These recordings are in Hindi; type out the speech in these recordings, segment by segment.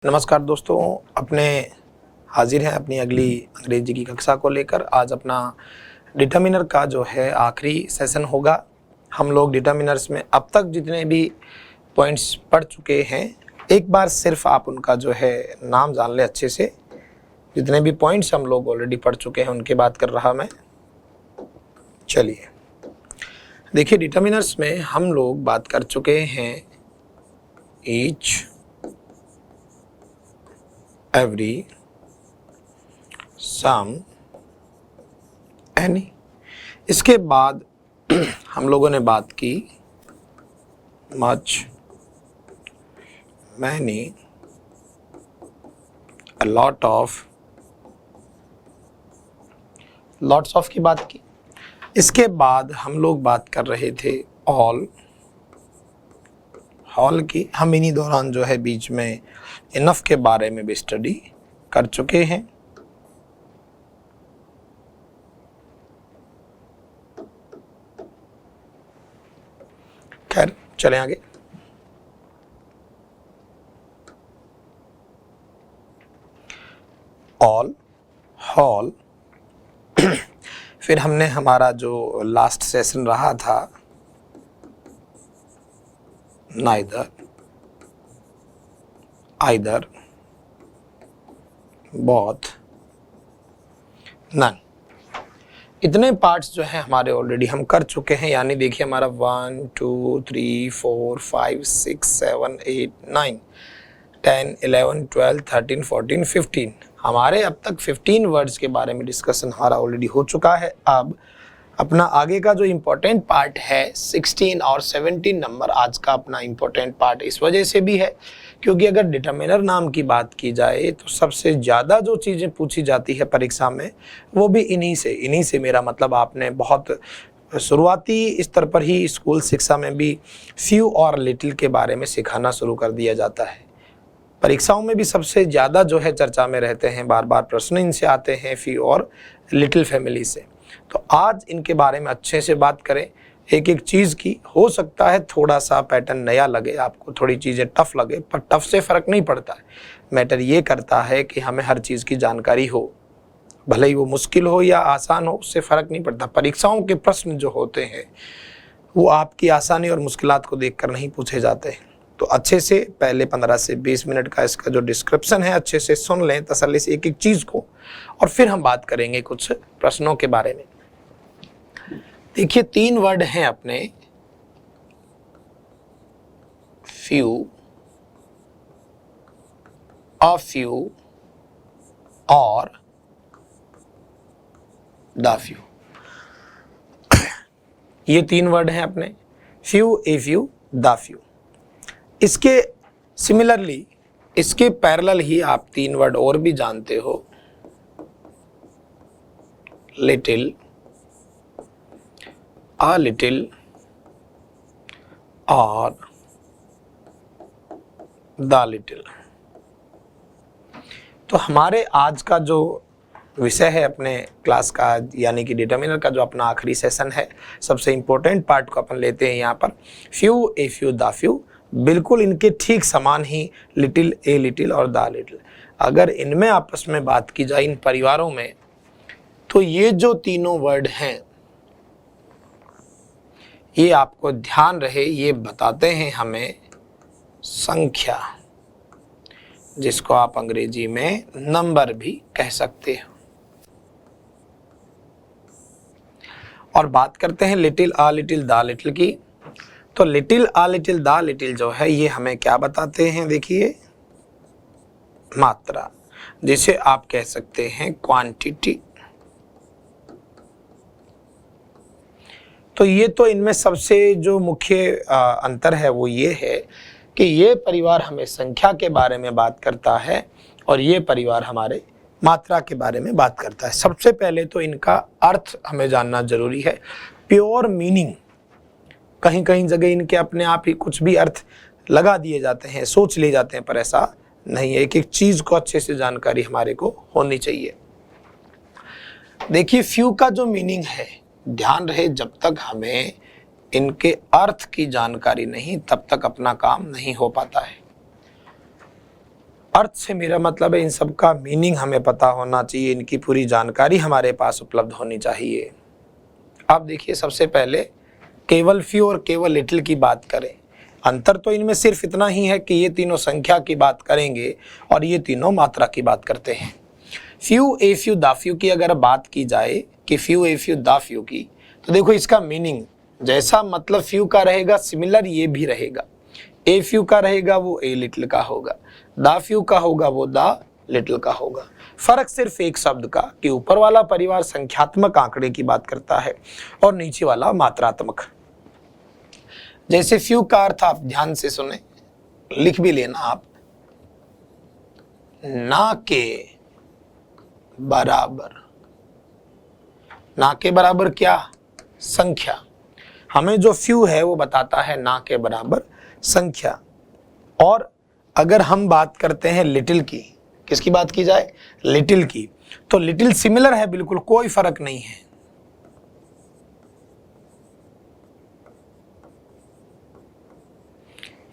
नमस्कार दोस्तों, अपने हाजिर हैं अपनी अगली अंग्रेजी की कक्षा को लेकर। आज अपना डिटर्मिनर का जो है आखिरी सेशन होगा। हम लोग डिटर्मिनर्स में अब तक जितने भी पॉइंट्स पढ़ चुके हैं, एक बार सिर्फ आप उनका जो है नाम जान ले अच्छे से। जितने भी पॉइंट्स हम लोग ऑलरेडी पढ़ चुके हैं उनकी बात कर रहा मैं। चलिए देखिए, डिटर्मिनर्स में हम लोग बात कर चुके हैं ईच, एवरी, सम, एनी। इसके बाद हम लोगों ने बात की much, many, a lot of, lots of की बात की। इसके बाद हम लोग बात कर रहे थे ऑल, हॉल की। हम इन्हीं दौरान जो है बीच में इनफ के बारे में भी स्टडी कर चुके हैं। खैर चलें आगे। ऑल, हॉल, फिर हमने हमारा जो लास्ट सेशन रहा था नाइदर, आइदर, बोथ, नन। इतने पार्ट्स जो हैं हमारे ऑलरेडी हम कर चुके हैं। यानी देखिए हमारा 1 2 3 4 5 6 7 8 9 10 11 12 13 14 15 हमारे अब तक 15 वर्ड्स के बारे में डिस्कशन हमारा ऑलरेडी हो चुका है। अब अपना आगे का जो इम्पोर्टेंट पार्ट है 16 और 17 नंबर, आज का अपना इम्पोर्टेंट पार्ट इस वजह से भी है क्योंकि अगर डिटर्मिनर नाम की बात की जाए तो सबसे ज़्यादा जो चीज़ें पूछी जाती है परीक्षा में वो भी इन्हीं से मेरा मतलब आपने बहुत शुरुआती स्तर पर ही स्कूल शिक्षा में भी फ्यू और लिटिल के बारे में सिखाना शुरू कर दिया जाता है। परीक्षाओं में भी सबसे ज़्यादा जो है चर्चा में रहते हैं, बार बार प्रश्न इनसे आते हैं, फ्यू और लिटिल फैमिली से। तो आज इनके बारे में अच्छे से बात करें, एक एक चीज़ की। हो सकता है थोड़ा सा पैटर्न नया लगे आपको, थोड़ी चीज़ें टफ लगे, पर टफ से फ़र्क नहीं पड़ता है। मैटर ये करता है कि हमें हर चीज़ की जानकारी हो, भले ही वो मुश्किल हो या आसान हो, उससे फ़र्क नहीं पड़ता। परीक्षाओं के प्रश्न जो होते हैं वो आपकी आसानी और मुश्किलात को देखकर नहीं पूछे जाते हैं। तो अच्छे से पहले 15 से 20 मिनट का इसका जो डिस्क्रिप्शन है अच्छे से सुन लें तसल्ली से एक एक चीज़ को, और फिर हम बात करेंगे कुछ प्रश्नों के बारे में। देखिए 3 वर्ड हैं अपने, फ्यू, अ फ्यू और द फ्यू। ये 3 वर्ड हैं अपने, few, a few, the few. इसके सिमिलरली, इसके पैरेलल ही आप 3 वर्ड और भी जानते हो, लिटिल, अ लिटिल और द लिटिल। तो हमारे आज का जो विषय है अपने क्लास का, यानी कि डिटर्मिनर का जो अपना आखिरी सेशन है, सबसे इम्पोर्टेंट पार्ट को अपन लेते हैं यहाँ पर, few, a few, the few. बिल्कुल इनके ठीक समान ही लिटिल, ए लिटिल और द लिटिल। अगर इनमें आपस में बात की जाए इन परिवारों में, तो ये जो तीनों वर्ड हैं ये आपको ध्यान रहे, ये बताते हैं हमें संख्या, जिसको आप अंग्रेजी में नंबर भी कह सकते हो। और बात करते हैं little, a little, the little की। तो little, a little, the little जो है ये हमें क्या बताते हैं? देखिए मात्रा, जिसे आप कह सकते हैं क्वांटिटी। तो ये तो इनमें सबसे जो मुख्य अंतर है वो ये है कि ये परिवार हमें संख्या के बारे में बात करता है और ये परिवार हमारे मात्रा के बारे में बात करता है। सबसे पहले तो इनका अर्थ हमें जानना जरूरी है, प्योर मीनिंग। कहीं कहीं जगह इनके अपने आप ही कुछ भी अर्थ लगा दिए जाते हैं, सोच लिए जाते हैं, पर ऐसा नहीं है। एक एक चीज को अच्छे से जानकारी हमारे को होनी चाहिए। देखिए फ्यू का जो मीनिंग है, ध्यान रहे, जब तक हमें इनके अर्थ की जानकारी नहीं तब तक अपना काम नहीं हो पाता है। अर्थ से मेरा मतलब है इन सब का मीनिंग हमें पता होना चाहिए, इनकी पूरी जानकारी हमारे पास उपलब्ध होनी चाहिए। अब देखिए सबसे पहले केवल फ्यू और केवल लिटिल की बात करें, अंतर तो इनमें सिर्फ इतना ही है कि ये तीनों संख्या की बात करेंगे और ये तीनों मात्रा की बात करते हैं। Few a few the few की अगर बात की जाए कि few a few the few की, तो देखो इसका मीनिंग जैसा मतलब फ्यू का रहेगा सिमिलर ये भी रहेगा। ए फ्यू का रहेगा वो ए लिटिल का होगा, दा फ्यू का होगा वो दा लिटिल का होगा। फर्क सिर्फ एक शब्द का कि ऊपर वाला परिवार संख्यात्मक आंकड़े की बात करता है और नीचे वाला मात्रात्मक। जैसे फ्यू का अर्थ आप ध्यान से सुने, लिख भी लेना आप, ना के बराबर। ना के बराबर क्या? संख्या। हमें जो फ्यू है वो बताता है ना के बराबर संख्या। और अगर हम बात करते हैं लिटिल की, किसकी बात की जाए? लिटिल की, तो लिटिल सिमिलर है, बिल्कुल कोई फर्क नहीं है।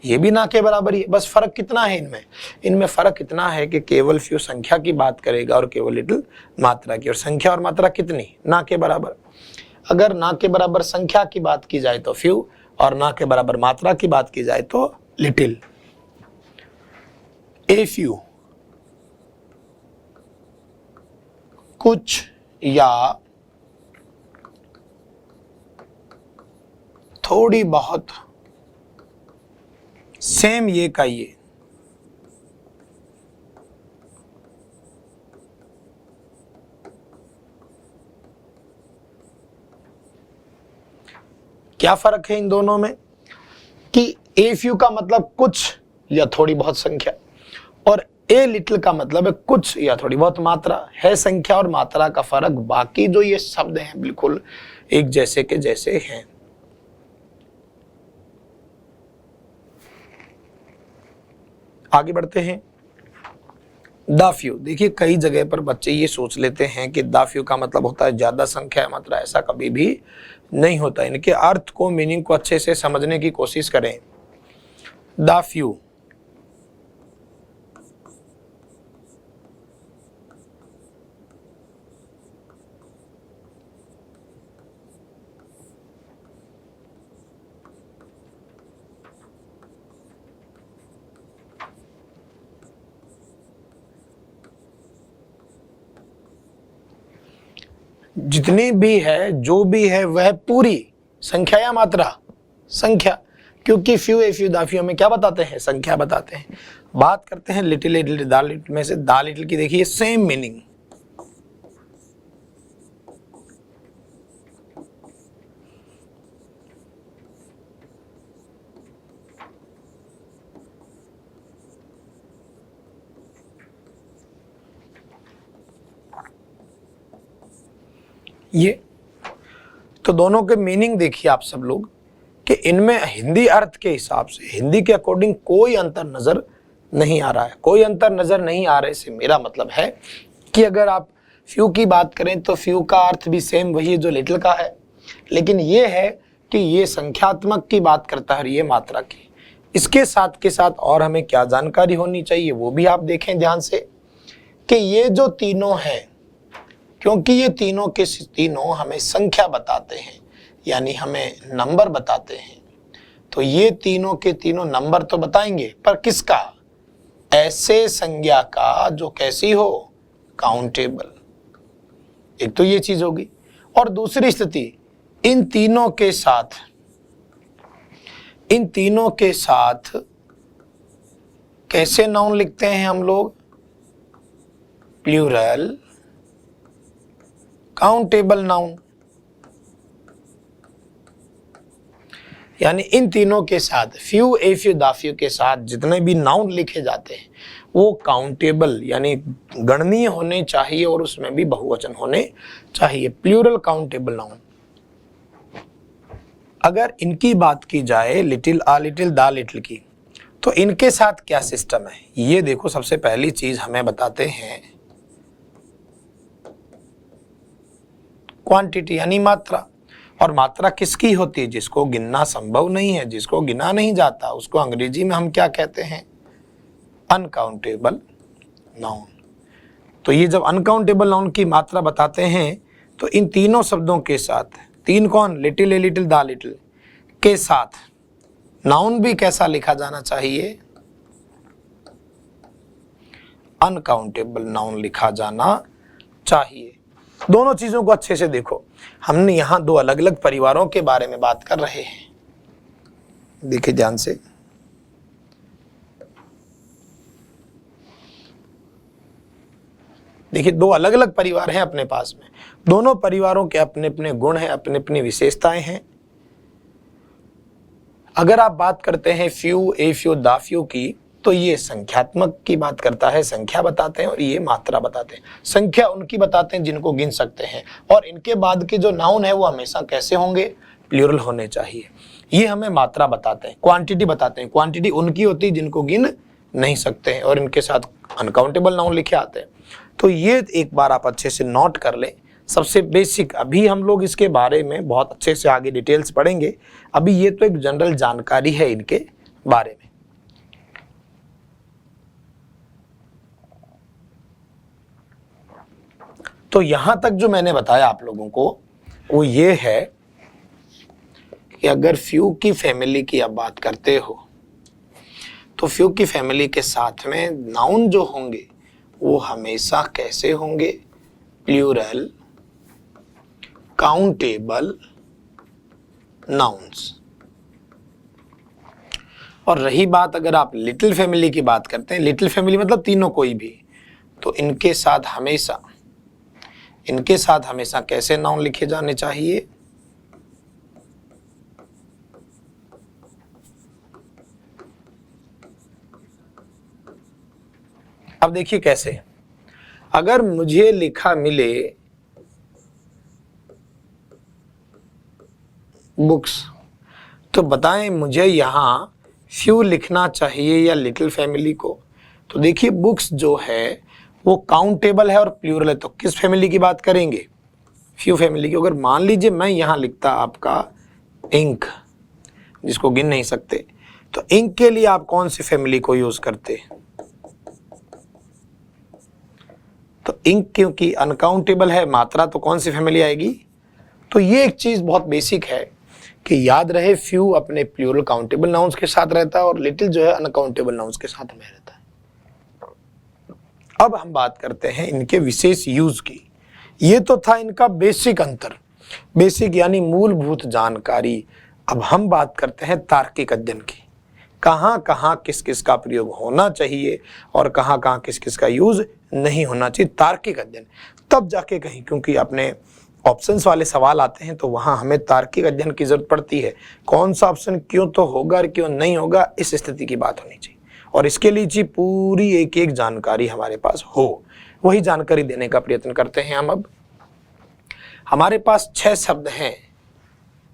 ये भी ना के बराबर ही है, बस फर्क कितना है इनमें फर्क इतना है कि केवल फ्यू संख्या की बात करेगा और केवल लिटिल मात्रा की। और संख्या और मात्रा कितनी? ना के बराबर। अगर ना के बराबर संख्या की बात की जाए तो फ्यू, और ना के बराबर मात्रा की बात की जाए तो लिटिल। ए फ्यू कुछ या थोड़ी बहुत, सेम ये का ये। क्या फर्क है इन दोनों में कि ए फ्यू का मतलब कुछ या थोड़ी बहुत संख्या, और ए लिटिल का मतलब है कुछ या थोड़ी बहुत मात्रा। है संख्या और मात्रा का फर्क, बाकी जो ये शब्द हैं बिल्कुल एक जैसे के जैसे हैं। आगे बढ़ते हैं। दा फ्यू, देखिए कई जगह पर बच्चे ये सोच लेते हैं कि दा फ्यू का मतलब होता है ज्यादा संख्या या मात्रा। ऐसा कभी भी नहीं होता। इनके अर्थ को, मीनिंग को अच्छे से समझने की कोशिश करें। दा फ्यू जितनी भी है, जो भी है वह पूरी संख्या या मात्रा? संख्या, क्योंकि few a few the few हमें क्या बताते हैं? संख्या बताते हैं। बात करते हैं लिटिल लिटिल दा लिटिल में से दा लिटिल की, देखिए सेम मीनिंग। ये तो दोनों के मीनिंग देखिए आप सब लोग कि इनमें हिंदी अर्थ के हिसाब से, हिंदी के अकॉर्डिंग कोई अंतर नजर नहीं आ रहा है। कोई अंतर नजर नहीं आ रहे से मेरा मतलब है कि अगर आप फ्यू की बात करें तो फ्यू का अर्थ भी सेम वही है जो लिटिल का है, लेकिन ये है कि ये संख्यात्मक की बात करता है, ये मात्रा की। इसके साथ के साथ और हमें क्या जानकारी होनी चाहिए वो भी आप देखें ध्यान से कि ये जो तीनों हैं, क्योंकि ये तीनों के तीनों हमें संख्या बताते हैं, यानी हमें नंबर बताते हैं, तो ये तीनों के तीनों नंबर तो बताएंगे, पर किसका? ऐसे संज्ञा का जो कैसी हो? काउंटेबल। एक तो ये चीज होगी। और दूसरी स्थिति, इन तीनों के साथ कैसे नाउन लिखते हैं हम लोग? Plural countable noun. यानी इन तीनों के साथ, few a few the few के साथ जितने भी नाउन लिखे जाते हैं वो काउंटेबल यानी गणनीय होने चाहिए, और उसमें भी बहुवचन होने चाहिए, प्लूरल काउंटेबल नाउन। अगर इनकी बात की जाए लिटिल आ लिटिल दा लिटिल की, तो इनके साथ क्या सिस्टम है ये देखो। सबसे पहली चीज हमें बताते हैं क्वांटिटी यानी मात्रा। और मात्रा किसकी होती है? जिसको गिनना संभव नहीं है, जिसको गिना नहीं जाता, उसको अंग्रेजी में हम क्या कहते हैं? Uncountable noun. तो ये जब अनकाउंटेबल नाउन की मात्रा बताते हैं तो इन तीनों शब्दों के साथ, तीन कौन, little, a little, the little के साथ नाउन भी कैसा लिखा जाना चाहिए, अनकाउंटेबल नाउन लिखा जाना चाहिए। दोनों चीजों को अच्छे से देखो, हमने यहां दो अलग अलग परिवारों के बारे में बात कर रहे हैं। देखिए ध्यान से, देखिए दो अलग अलग परिवार हैं अपने पास में, दोनों परिवारों के अपने अपने गुण हैं, अपने अपनी विशेषताएं हैं। अगर आप बात करते हैं few, a few, the few की, तो ये संख्यात्मक की बात करता है, संख्या बताते हैं, और ये मात्रा बताते हैं। संख्या उनकी बताते हैं जिनको गिन सकते हैं, और इनके बाद के जो नाउन है वो हमेशा कैसे होंगे, प्लूरल होने चाहिए। ये हमें मात्रा बताते हैं, क्वांटिटी बताते हैं। क्वांटिटी उनकी होती है जिनको गिन नहीं सकते हैं, और इनके साथ अनकाउंटेबल नाउन लिखे आते हैं। तो ये एक बार आप अच्छे से नोट कर लें, सबसे बेसिक। अभी हम लोग इसके बारे में बहुत अच्छे से आगे डिटेल्स पढ़ेंगे, अभी ये तो एक जनरल जानकारी है इनके बारे में। तो यहां तक जो मैंने बताया आप लोगों को वो ये है कि अगर फ्यू की फैमिली की आप बात करते हो तो फ्यू की फैमिली के साथ में नाउन जो होंगे वो हमेशा कैसे होंगे, प्लूरल काउंटेबल नाउन्स। और रही बात अगर आप लिटिल फैमिली की बात करते हैं, लिटिल फैमिली मतलब तीनों कोई भी, तो इनके साथ हमेशा कैसे नाउन लिखे जाने चाहिए, अब देखिए कैसे। अगर मुझे लिखा मिले बुक्स, तो बताएं मुझे यहां फ्यू लिखना चाहिए या लिटिल फैमिली को। तो देखिए बुक्स जो है वो काउंटेबल है और प्लूरल है, तो किस फैमिली की बात करेंगे, फ्यू फैमिली की। अगर मान लीजिए मैं यहां लिखता आपका इंक, जिसको गिन नहीं सकते, तो इंक के लिए आप कौन सी फैमिली को यूज करते, तो इंक क्योंकि अनकाउंटेबल है, मात्रा, तो कौन सी फैमिली आएगी। तो ये एक चीज बहुत बेसिक है कि याद रहे, फ्यू अपने प्लूरल काउंटेबल नाउन्स के साथ रहता है और लिटिल जो है अनकाउंटेबल नाउन्स के साथ में रहता है। अब हम बात करते हैं इनके विशेष यूज की। ये तो था इनका बेसिक अंतर, बेसिक यानी मूलभूत जानकारी। अब हम बात करते हैं तार्किक अध्ययन की, कहाँ कहाँ किस किस का प्रयोग होना चाहिए और कहाँ कहाँ किस किस का यूज नहीं होना चाहिए। तार्किक अध्ययन तब जाके कहीं, क्योंकि अपने ऑप्शंस वाले सवाल आते हैं तो वहां हमें तार्किक अध्ययन की जरूरत पड़ती है। कौन सा ऑप्शन क्यों तो होगा और क्यों नहीं होगा, इस स्थिति की बात होनी चाहिए, और इसके लिए जी पूरी एक एक जानकारी हमारे पास हो, वही जानकारी देने का प्रयत्न करते हैं हम। अब हमारे पास 6 शब्द हैं,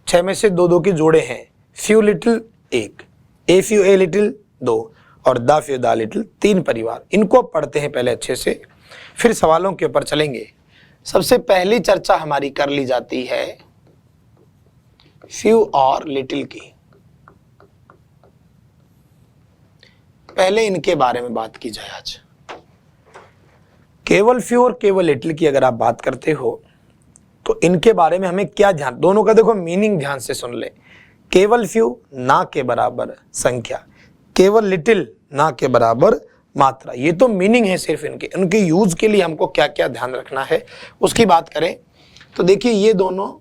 6 में से 2-2 के जोड़े हैं। Few little 1, a few a little 2, और द फ्यू द लिटिल 3 परिवार। इनको पढ़ते हैं पहले अच्छे से, फिर सवालों के ऊपर चलेंगे। सबसे पहली चर्चा हमारी कर ली जाती है फ्यू और लिटिल की। पहले इनके बारे में बात की जाए आज। केवल फ्यू और केवल लिटिल की अगर आप बात करते हो तो इनके बारे में हमें क्या ध्यान, दोनों का देखो मीनिंग ध्यान से सुन ले। केवल फ्यू ना के बराबर संख्या, केवल लिटिल ना के बराबर मात्रा। ये तो मीनिंग है सिर्फ इनके, उनके यूज के लिए हमको क्या क्या ध्यान रखना है उसकी बात करें तो देखिए ये दोनों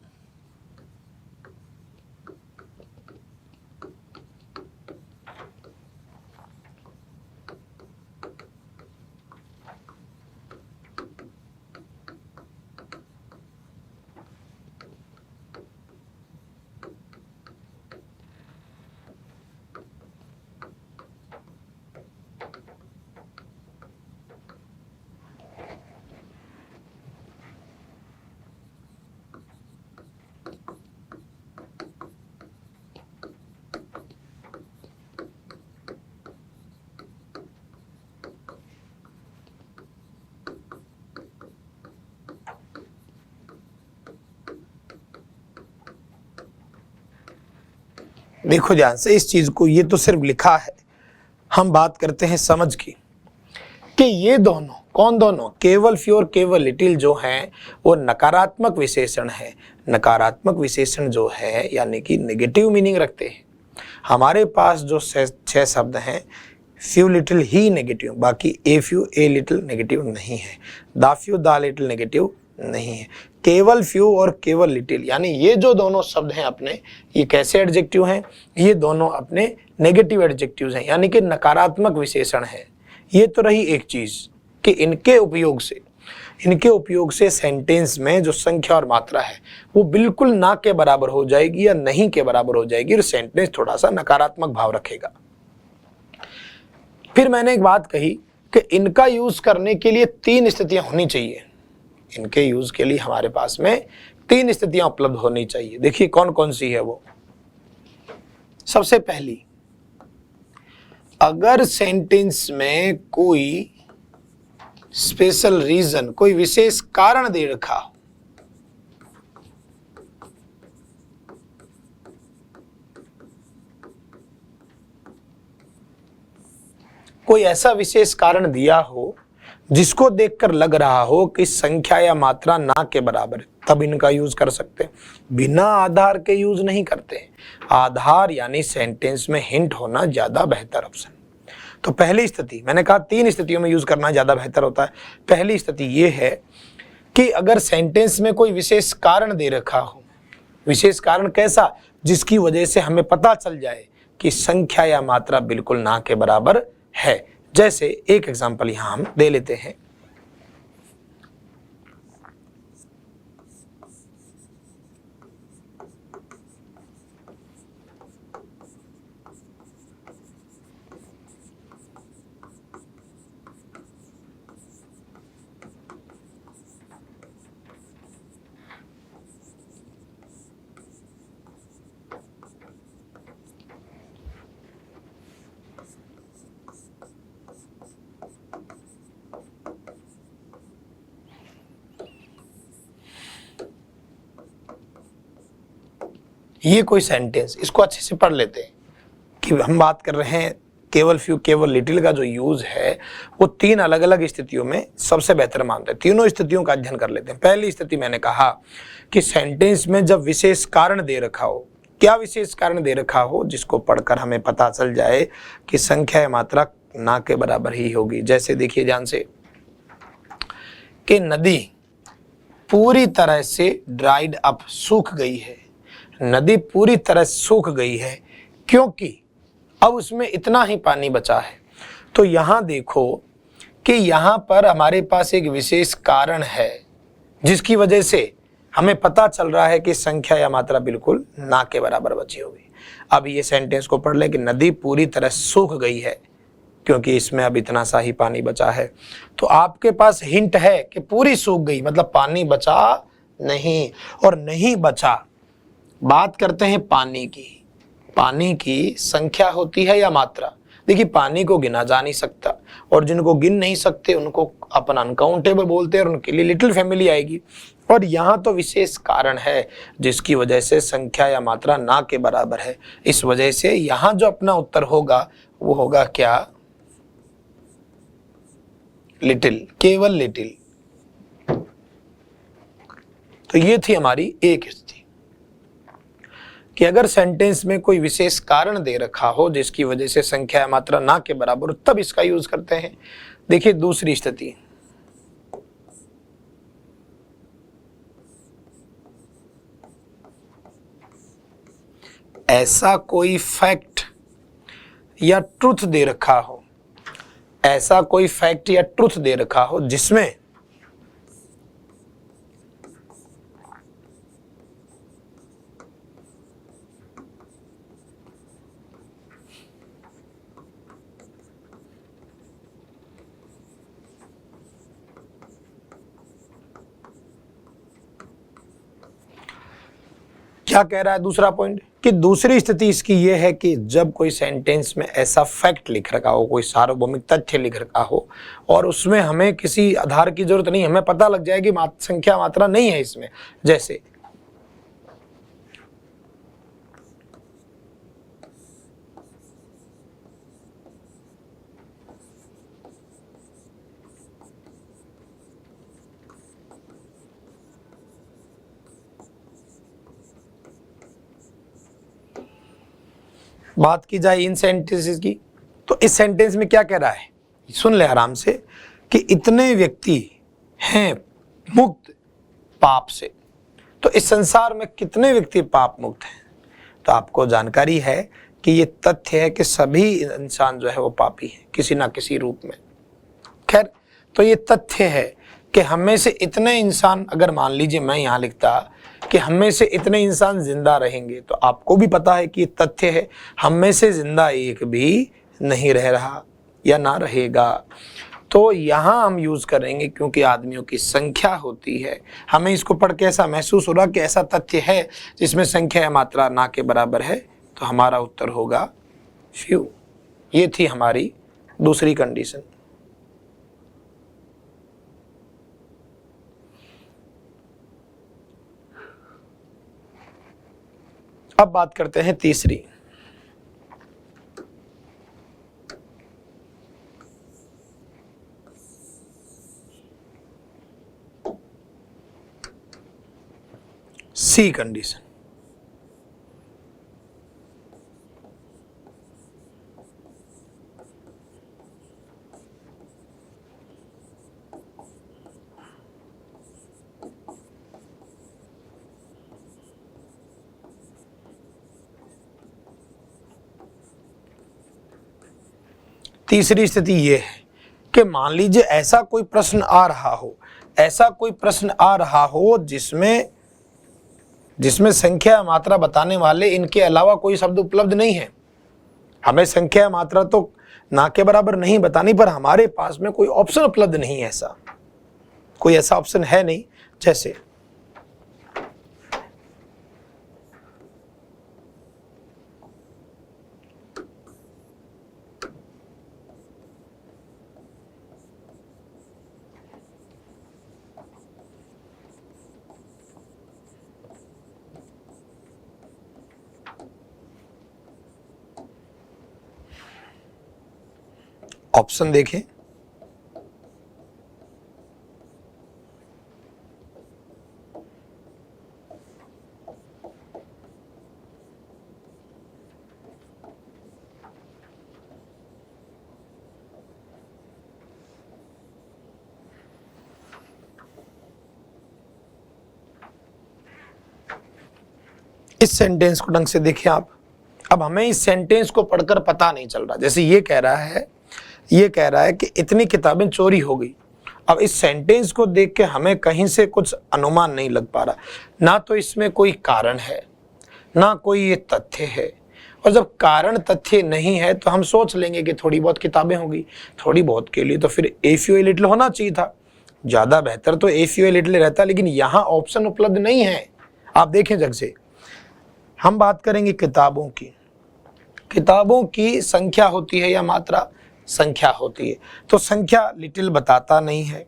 देखो ध्यान से इस चीज को, ये तो सिर्फ लिखा है, हम बात करते हैं समझ की कि ये दोनों, कौन दोनों, केवल फ्यू और केवल लिटिल जो हैं वो नकारात्मक विशेषण है। नकारात्मक विशेषण जो है यानी कि नेगेटिव मीनिंग रखते हैं। हमारे पास जो 6 शब्द हैं, फ्यू लिटिल ही नेगेटिव, बाकी a few a little negative नहीं है, the few the little negative नहीं है। केवल फ्यू और केवल लिटिल यानी ये जो दोनों शब्द हैं अपने, ये कैसे एडजेक्टिव हैं, ये दोनों अपने नेगेटिव एडजेक्टिव्स हैं यानी कि नकारात्मक विशेषण है। ये तो रही एक चीज कि इनके उपयोग से सेंटेंस में जो संख्या और मात्रा है वो बिल्कुल ना के बराबर हो जाएगी या नहीं के बराबर हो जाएगी और सेंटेंस थोड़ा सा नकारात्मक भाव रखेगा। फिर मैंने एक बात कही कि इनका यूज करने के लिए 3 स्थितियां होनी चाहिए। इनके यूज के लिए हमारे पास में 3 स्थितियां उपलब्ध होनी चाहिए। देखिए कौन कौन सी है वो। सबसे पहली, अगर सेंटेंस में कोई स्पेशल रीजन, कोई विशेष कारण दे रखा हो, कोई ऐसा विशेष कारण दिया हो जिसको देखकर लग रहा हो कि संख्या या मात्रा ना के बराबर है, तब इनका यूज कर सकते हैं। बिना आधार के यूज नहीं करते। आधार यानी सेंटेंस में हिंट होना ज्यादा बेहतर ऑप्शन। तो पहली स्थिति, मैंने कहा 3 स्थितियों में यूज करना ज्यादा बेहतर होता है। पहली स्थिति यह है कि अगर सेंटेंस में कोई विशेष कारण दे रखा हो, विशेष कारण कैसा, जिसकी वजह से हमें पता चल जाए कि संख्या या मात्रा बिल्कुल ना के बराबर है। जैसे एक एग्जांपल यहां हम दे लेते हैं। ये कोई सेंटेंस, इसको अच्छे से पढ़ लेते हैं कि हम बात कर रहे हैं केवल फ्यू केवल लिटिल का जो यूज है वो 3 अलग अलग स्थितियों में सबसे बेहतर मानते हैं। तीनों स्थितियों का अध्ययन कर लेते हैं। पहली स्थिति मैंने कहा कि सेंटेंस में जब विशेष कारण दे रखा हो, क्या विशेष कारण दे रखा हो जिसको पढ़कर हमें पता चल जाए कि संख्या या मात्रा ना के बराबर ही होगी। जैसे देखिए ध्यान से कि नदी पूरी तरह से ड्राइड अप, सूख गई है। नदी पूरी तरह सूख गई है क्योंकि अब उसमें इतना ही पानी बचा है। तो यहां देखो कि यहां पर हमारे पास एक विशेष कारण है जिसकी वजह से हमें पता चल रहा है कि संख्या या मात्रा बिल्कुल ना के बराबर बची होगी। अब ये सेंटेंस को पढ़ ले कि नदी पूरी तरह सूख गई है क्योंकि इसमें अब इतना सा ही पानी बचा है। तो आपके पास हिंट है कि पूरी सूख गई मतलब पानी बचा नहीं, और नहीं बचा। बात करते हैं पानी की। पानी की संख्या होती है या मात्रा। देखिए पानी को गिना जा नहीं सकता और जिनको गिन नहीं सकते उनको अपन अनकाउंटेबल बोलते हैं और उनके लिए लिटिल फैमिली आएगी। और यहाँ तो विशेष कारण है जिसकी वजह से संख्या या मात्रा ना के बराबर है। इस वजह से यहाँ जो अपना उत्तर होगा वो होगा क्या, लिटिल, केवल लिटिल। तो ये थी हमारी एक स्थिति कि अगर सेंटेंस में कोई विशेष कारण दे रखा हो जिसकी वजह से संख्या या मात्रा ना के बराबर हो तब इसका यूज करते हैं। देखिए दूसरी स्थिति, ऐसा कोई फैक्ट या ट्रुथ दे रखा हो, ऐसा कोई फैक्ट या ट्रुथ दे रखा हो जिसमें क्या कह रहा है दूसरा पॉइंट कि दूसरी स्थिति इसकी यह है कि जब कोई सेंटेंस में ऐसा फैक्ट लिख रखा हो, कोई सार्वभौमिक तथ्य लिख रखा हो और उसमें हमें किसी आधार की जरूरत नहीं, हमें पता लग जाए कि संख्या मात्रा नहीं है इसमें। जैसे बात की जाए इन सेंटेंसेस की, तो इस सेंटेंस में क्या कह रहा है, सुन ले आराम से, कि इतने व्यक्ति हैं मुक्त पाप से। तो इस संसार में कितने व्यक्ति पाप मुक्त हैं? तो आपको जानकारी है कि ये तथ्य है कि सभी इंसान जो है वो पापी हैं किसी ना किसी रूप में। खैर, तो ये तथ्य है कि हम में से इतने इंसान, अगर मान लीजिए मैं यहाँ लिखता कि हम में से इतने इंसान जिंदा रहेंगे, तो आपको भी पता है कि ये तथ्य है, हम में से जिंदा एक भी नहीं रह रहा या ना रहेगा। तो यहाँ हम यूज करेंगे क्योंकि आदमियों की संख्या होती है। हमें इसको पढ़ के ऐसा महसूस हो रहा कि ऐसा तथ्य है जिसमें संख्या या मात्रा ना के बराबर है, तो हमारा उत्तर होगा फ्यू। ये थी हमारी दूसरी कंडीशन। अब बात करते हैं तीसरी। सी कंडीशन। तीसरी स्थिति यह है कि मान लीजिए ऐसा कोई प्रश्न आ रहा हो, ऐसा कोई प्रश्न आ रहा हो जिसमें संख्या या मात्रा बताने वाले इनके अलावा कोई शब्द उपलब्ध नहीं है। हमें संख्या या मात्रा तो ना के बराबर नहीं बतानी, पर हमारे पास में कोई ऑप्शन उपलब्ध नहीं है, ऐसा कोई ऐसा ऑप्शन है नहीं। जैसे ऑप्शन देखें, इस सेंटेंस को ढंग से देखिए आप। अब हमें इस सेंटेंस को पढ़कर पता नहीं चल रहा, जैसे ये कह रहा है कि इतनी किताबें चोरी हो गई। अब इस सेंटेंस को देख के हमें कहीं से कुछ अनुमान नहीं लग पा रहा, ना तो इसमें कोई कारण है ना कोई ये तथ्य है। और जब कारण तथ्य नहीं है तो हम सोच लेंगे कि थोड़ी बहुत किताबें होंगी। थोड़ी बहुत के लिए तो फिर ए फ्यू ए लिटिल होना चाहिए था, ज्यादा बेहतर तो ए फ्यू ए लिटिल रहता, लेकिन यहाँ ऑप्शन उपलब्ध नहीं है। आप देखें जग से, हम बात करेंगे किताबों की। किताबों की संख्या होती है या मात्रा? संख्या होती है। तो संख्या लिटिल बताता नहीं है,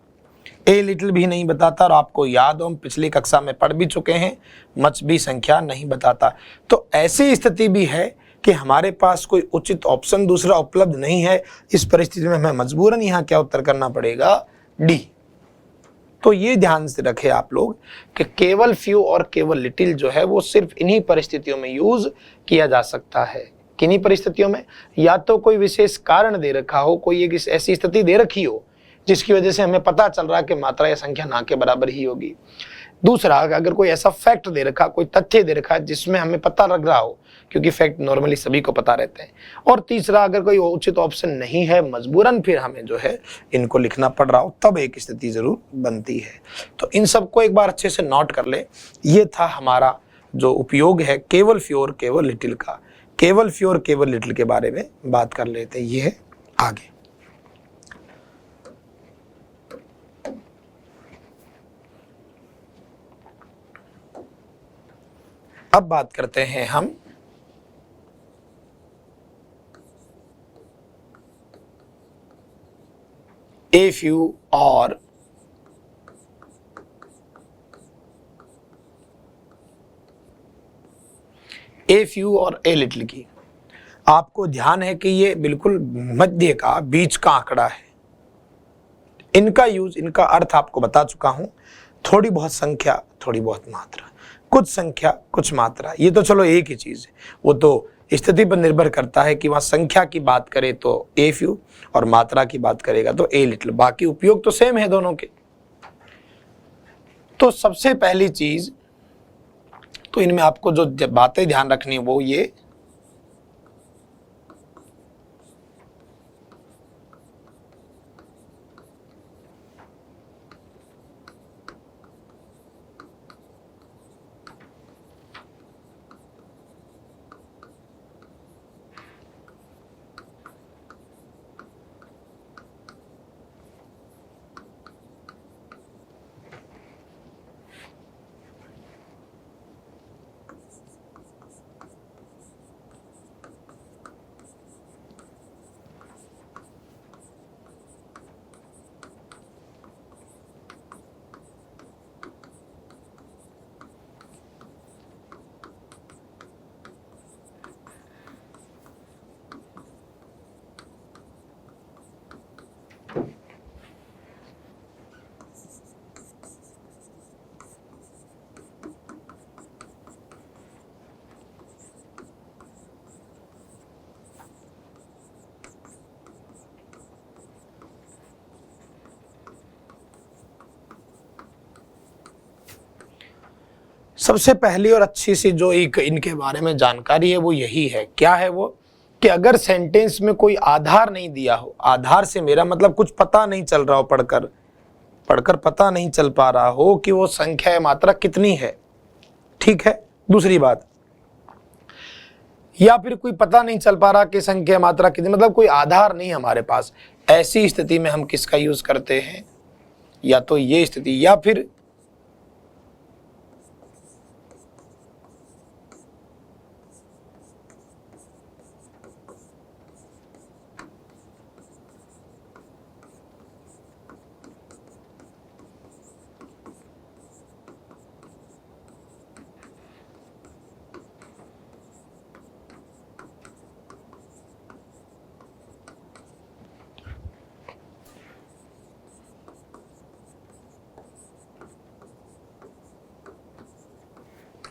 ए लिटिल भी नहीं बताता, और आपको याद हो हम पिछली कक्षा में पढ़ भी चुके हैं, मच भी संख्या नहीं बताता। तो ऐसी स्थिति भी है कि हमारे पास कोई उचित ऑप्शन दूसरा उपलब्ध नहीं है। इस परिस्थिति में हमें मजबूरन यहाँ क्या उत्तर करना पड़ेगा? डी। तो ये ध्यान से रखें आप लोग कि केवल फ्यू और केवल लिटिल जो है वो सिर्फ इन्हीं परिस्थितियों में यूज किया जा सकता है। किन्हीं परिस्थितियों में? या तो कोई विशेष कारण दे रखा हो, कोई एक ऐसी स्थिति दे रखी हो जिसकी वजह से हमें पता चल रहा है कि मात्रा या संख्या ना के बराबर ही होगी। दूसरा, अगर कोई ऐसा फैक्ट दे रखा, कोई तथ्य दे रखा है जिसमें हमें पता लग रहा हो, क्योंकि फैक्ट नॉर्मली सभी को पता रहते हैं। और तीसरा, अगर कोई उचित ऑप्शन नहीं है, मजबूरन फिर हमें जो है इनको लिखना पड़ रहा हो, तब एक स्थिति जरूर बनती है। तो इन सबको एक बार अच्छे से नोट कर ले। ये था हमारा जो उपयोग है केवल फ्यू और केवल लिटिल का। केवल फ्यू और केवल लिटिल के बारे में बात कर लेते हैं। ये है आगे। अब बात करते हैं हम ए फ्यू और ए फ्यू और ए लिटिल की। आपको ध्यान है कि ये बिल्कुल मध्य का, बीच का आंकड़ा है। इनका यूज, इनका अर्थ आपको बता चुका हूं। थोड़ी बहुत संख्या, थोड़ी बहुत मात्रा, कुछ संख्या कुछ मात्रा, ये तो चलो एक ही चीज है। वो तो स्थिति पर निर्भर करता है कि वहाँ संख्या की बात करें तो ए फ्यू और मात्रा की बात करेगा तो ए लिटिल। बाकी उपयोग तो सेम है दोनों के। तो सबसे पहली चीज तो इनमें आपको जो बातें ध्यान रखनी है वो ये सबसे पहली और अच्छी सी जो एक इनके बारे में जानकारी है वो यही है। क्या है वो? कि अगर सेंटेंस में कोई आधार नहीं दिया हो, आधार से मेरा मतलब कुछ पता नहीं चल रहा हो, पढ़कर पता नहीं चल पा रहा हो कि वो संख्या या मात्रा कितनी है, ठीक है। दूसरी बात, या फिर कोई पता नहीं चल पा रहा कि संख्या मात्रा कितनी, मतलब कोई आधार नहीं हमारे पास, ऐसी स्थिति में हम किसका यूज करते हैं? या तो ये स्थिति या फिर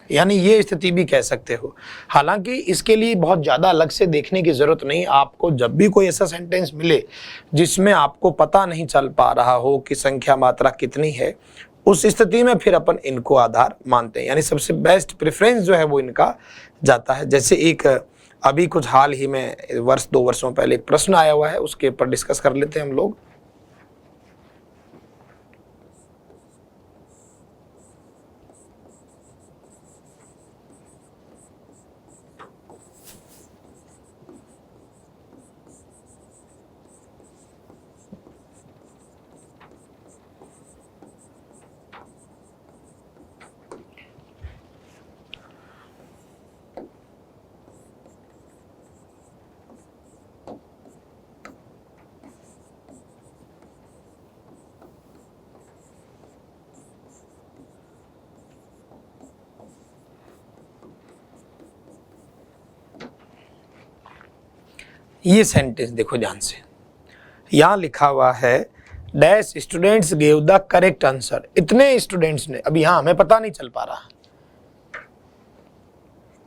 यानी ये स्थिति भी कह सकते हो। हालांकि इसके लिए बहुत ज़्यादा अलग से देखने की ज़रूरत नहीं। आपको जब भी कोई ऐसा सेंटेंस मिले जिसमें आपको पता नहीं चल पा रहा हो कि संख्या मात्रा कितनी है, उस स्थिति में फिर अपन इनको आधार मानते हैं। यानी सबसे बेस्ट प्रेफरेंस जो है वो इनका जाता है। जैसे एक अभी कुछ हाल ही में 1-2 वर्षों पहले एक प्रश्न आया हुआ है, उसके ऊपर डिस्कस कर लेते हैं हम लोग। ये सेंटेंस देखो ध्यान से, यहां लिखा हुआ है dash students gave the correct answer. इतने स्टूडेंट्स ने, अब यहां हमें पता नहीं चल पा रहा,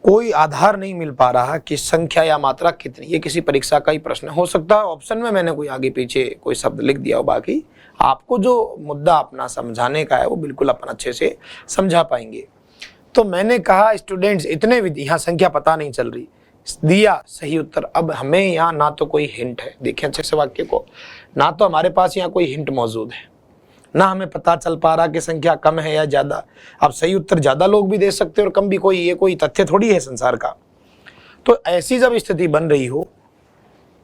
कोई आधार नहीं मिल पा रहा कि संख्या या मात्रा कितनी। ये किसी परीक्षा का ही प्रश्न हो सकता है, ऑप्शन में मैंने कोई आगे पीछे कोई शब्द लिख दिया हो। बाकी आपको जो मुद्दा अपना समझाने का है वो बिल्कुल अपन अच्छे से समझा पाएंगे। तो मैंने कहा स्टूडेंट्स इतने, यहाँ संख्या पता नहीं चल रही, दिया सही उत्तर। अब हमें यहाँ ना तो कोई हिंट है, देखिए अच्छे से वाक्य को, ना तो हमारे पास यहाँ कोई हिंट मौजूद है, ना हमें पता चल पा रहा कि संख्या कम है या ज्यादा। अब सही उत्तर ज्यादा लोग भी दे सकते हैं और कम भी, कोई ये कोई तथ्य थोड़ी है संसार का। तो ऐसी जब स्थिति बन रही हो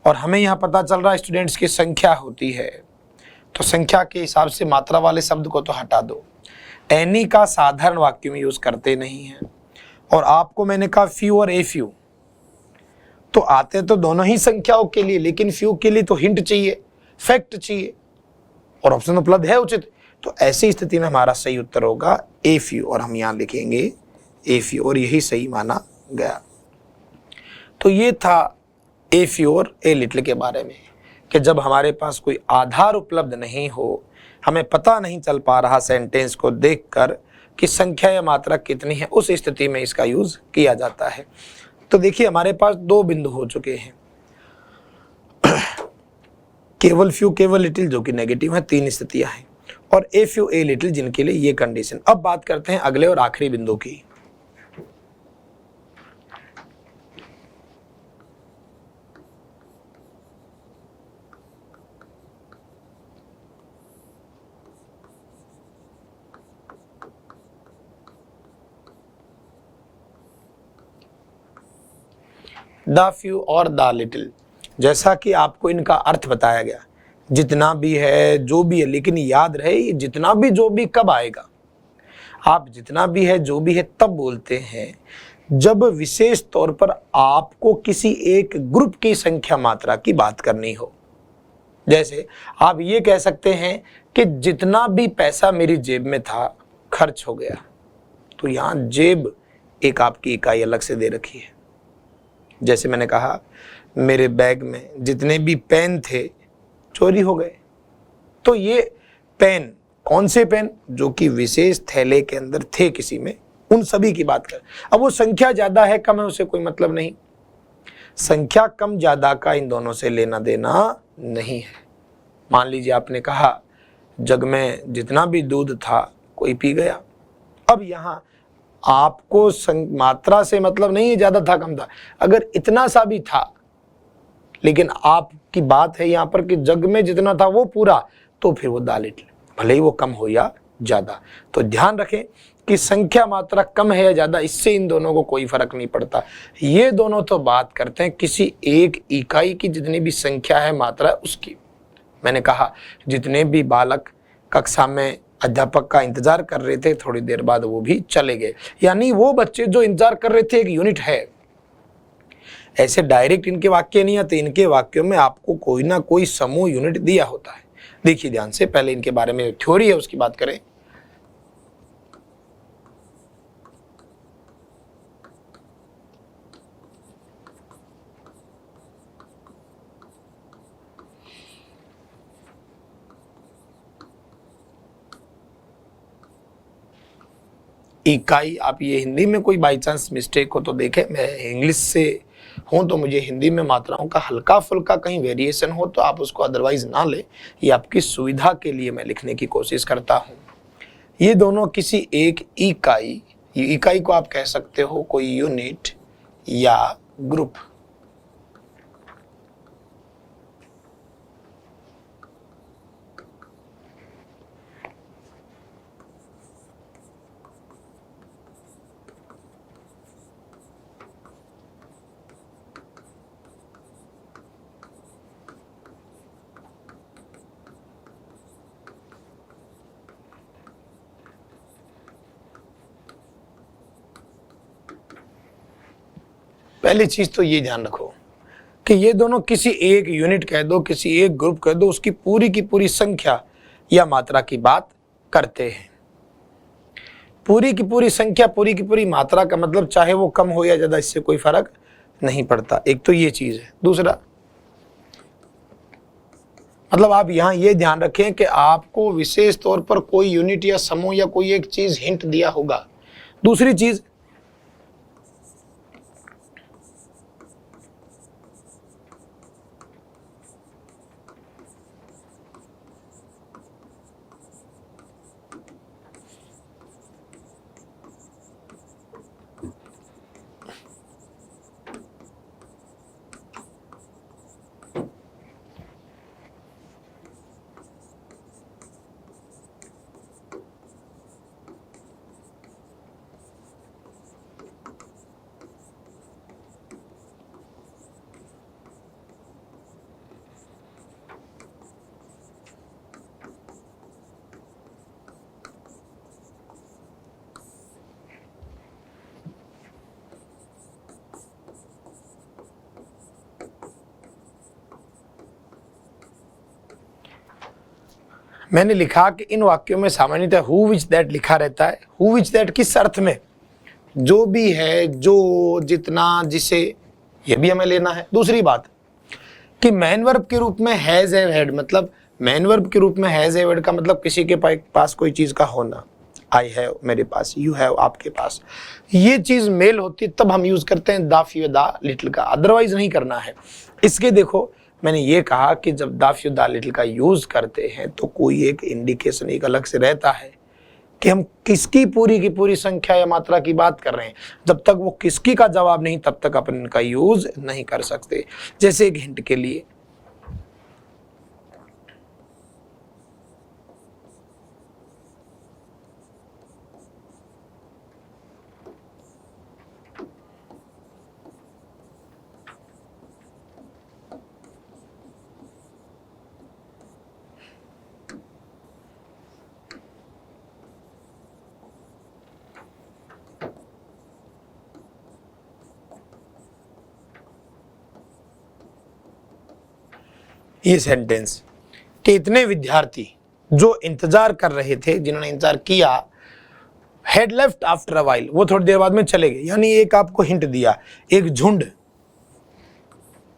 और हमें यहाँ पता चल रहा है स्टूडेंट्स की संख्या होती है, तो संख्या के हिसाब से मात्रा वाले शब्द को तो हटा दो। एनी का साधारण वाक्य में यूज करते नहीं है। और आपको मैंने कहा फ्यू और ए फ्यू, तो आते तो दोनों ही संख्याओं के लिए, लेकिन फ्यू के लिए तो हिंट चाहिए, फैक्ट चाहिए, और ऑप्शन उपलब्ध है उचित। तो ऐसी स्थिति में हमारा सही उत्तर होगा ए फ्यू, और हम यहां लिखेंगे ए फ्यू, और यही सही माना गया। तो ये था ए फ्यू और ए लिटिल के बारे में, कि जब हमारे पास कोई आधार उपलब्ध नहीं हो, हमें पता नहीं चल पा रहा सेंटेंस को देखकर कि संख्या या मात्रा कितनी है, उस स्थिति में इसका यूज किया जाता है। तो देखिए हमारे पास दो बिंदु हो चुके हैं, केवल फ्यू केवल लिटिल जो कि नेगेटिव है, 3 स्थितियां हैं, और ए फ्यू ए लिटिल जिनके लिए ये कंडीशन। अब बात करते हैं अगले और आखिरी बिंदु की। द फ्यू और द लिटिल, जैसा कि आपको इनका अर्थ बताया गया, जितना भी है जो भी है, लेकिन याद रहे ये जितना भी जो भी कब आएगा, आप जितना भी है जो भी है तब बोलते हैं जब विशेष तौर पर आपको किसी एक ग्रुप की संख्या मात्रा की बात करनी हो। जैसे आप ये कह सकते हैं कि जितना भी पैसा मेरी जेब में था खर्च हो गया, तो यहां जेब एक आपकी इकाई अलग से दे रखी है। जैसे मैंने कहा मेरे बैग में जितने भी पेन थे चोरी हो गए, तो ये पेन, कौन से पेन, जो कि विशेष थैले के अंदर थे किसी में, उन सभी की बात कर। अब वो संख्या ज्यादा है कम है उसे कोई मतलब नहीं, संख्या कम ज्यादा का इन दोनों से लेना देना नहीं है। मान लीजिए आपने कहा जग में जितना भी दूध था कोई पी गया, अब यहाँ आपको मात्रा से मतलब नहीं है ज्यादा था कम था, अगर इतना सा भी था, लेकिन आपकी बात है यहाँ पर कि जग में जितना था वो पूरा, तो फिर वो द लिटिल, भले ही वो कम हो या ज्यादा। तो ध्यान रखें कि संख्या मात्रा कम है या ज्यादा, इससे इन दोनों को कोई फर्क नहीं पड़ता। ये दोनों तो बात करते हैं किसी एक इकाई की जितनी भी संख्या है मात्रा उसकी। मैंने कहा जितने भी बालक कक्षा में अध्यापक का इंतजार कर रहे थे, थोड़ी देर बाद वो भी चले गए, यानी वो बच्चे जो इंतजार कर रहे थे एक यूनिट है। ऐसे डायरेक्ट इनके वाक्य नहीं आते, इनके वाक्यों में आपको कोई ना कोई समूह यूनिट दिया होता है। देखिए ध्यान से, पहले इनके बारे में थ्योरी है उसकी बात करें। इकाई, आप ये हिंदी में कोई बाई चांस मिस्टेक हो तो देखें, मैं इंग्लिश से हूँ तो मुझे हिंदी में मात्राओं का हल्का फुल्का कहीं वेरिएशन हो तो आप उसको अदरवाइज ना ले, ये आपकी सुविधा के लिए मैं लिखने की कोशिश करता हूँ। ये दोनों किसी एक इकाई, ये इकाई को आप कह सकते हो कोई यूनिट या ग्रुप, पहली चीज तो ये ध्यान रखो कि ये दोनों किसी एक यूनिट कह दो, किसी एक ग्रुप कह दो, उसकी पूरी की पूरी संख्या या मात्रा की बात करते हैं। पूरी की पूरी संख्या, पूरी की पूरी मात्रा का मतलब चाहे वो कम हो या ज्यादा, इससे कोई फर्क नहीं पड़ता। एक तो ये चीज है। दूसरा मतलब आप यहां ये ध्यान रखें कि आपको विशेष तौर पर कोई यूनिट या समूह या कोई एक चीज हिंट दिया होगा। दूसरी चीज, मैंने लिखा कि इन वाक्यों में सामान्यतः हु विच दैट लिखा रहता है। हु विच दैट किस अर्थ में, जो भी है, जो, जितना, जिसे, ये भी हमें लेना है। दूसरी बात कि मैन वर्ब के रूप में हैज हैव हैड, मतलब मैन वर्ब के रूप में हैज हैव हैड का मतलब किसी के पास कोई चीज का होना। आई हैव मेरे पास, यू हैव आपके पास, ये चीज मेल होती है तब हम यूज करते हैं द फ्यू द लिटिल का, अदरवाइज नहीं करना है। इसके देखो मैंने ये कहा कि जब द फ्यू द लिटिल का यूज करते हैं तो कोई एक इंडिकेशन एक अलग से रहता है कि हम किसकी पूरी की पूरी संख्या या मात्रा की बात कर रहे हैं। जब तक वो किसकी का जवाब नहीं तब तक अपन इनका यूज नहीं कर सकते। जैसे एक हिंट के लिए ये सेंटेंस कि इतने विद्यार्थी जो इंतजार कर रहे थे, जिन्होंने इंतजार किया, had left after a while, वो थोड़ी देर बाद में चले गए। यानी एक आपको हिंट दिया, एक झुंड,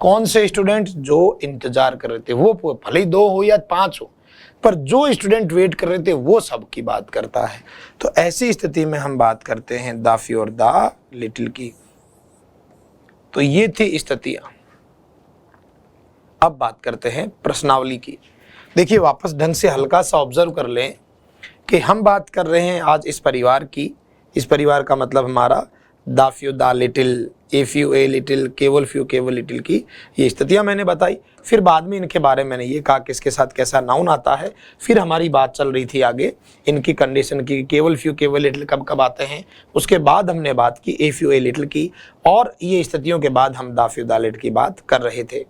कौन से स्टूडेंट जो इंतजार कर रहे थे, वो भले ही 2 हो या 5 हो, पर जो स्टूडेंट वेट कर रहे थे वो सब की बात करता है। तो ऐसी स्थिति में हम बात करते हैं द फ्यू और द लिटिल की। तो ये थी स्थितियां। अब बात करते हैं प्रश्नावली की। देखिए वापस ढंग से हल्का सा ऑब्जर्व कर लें कि हम बात कर रहे हैं आज इस परिवार की। इस परिवार का मतलब हमारा the few the little, a few a little, केवल फ्यू केवल लिटिल की ये स्थितियां मैंने बताई। फिर बाद में इनके बारे में मैंने ये कहा किसके साथ कैसा नाउन आता है। फिर हमारी बात चल रही थी आगे इनकी कंडीशन की, केवल फ्यू केवल लिटिल कब कब आते हैं। उसके बाद हमने बात की ए फ्यू ए लिटिल की, और ये स्थितियों के बाद हम द फ्यू द लिटिल की बात कर रहे थे।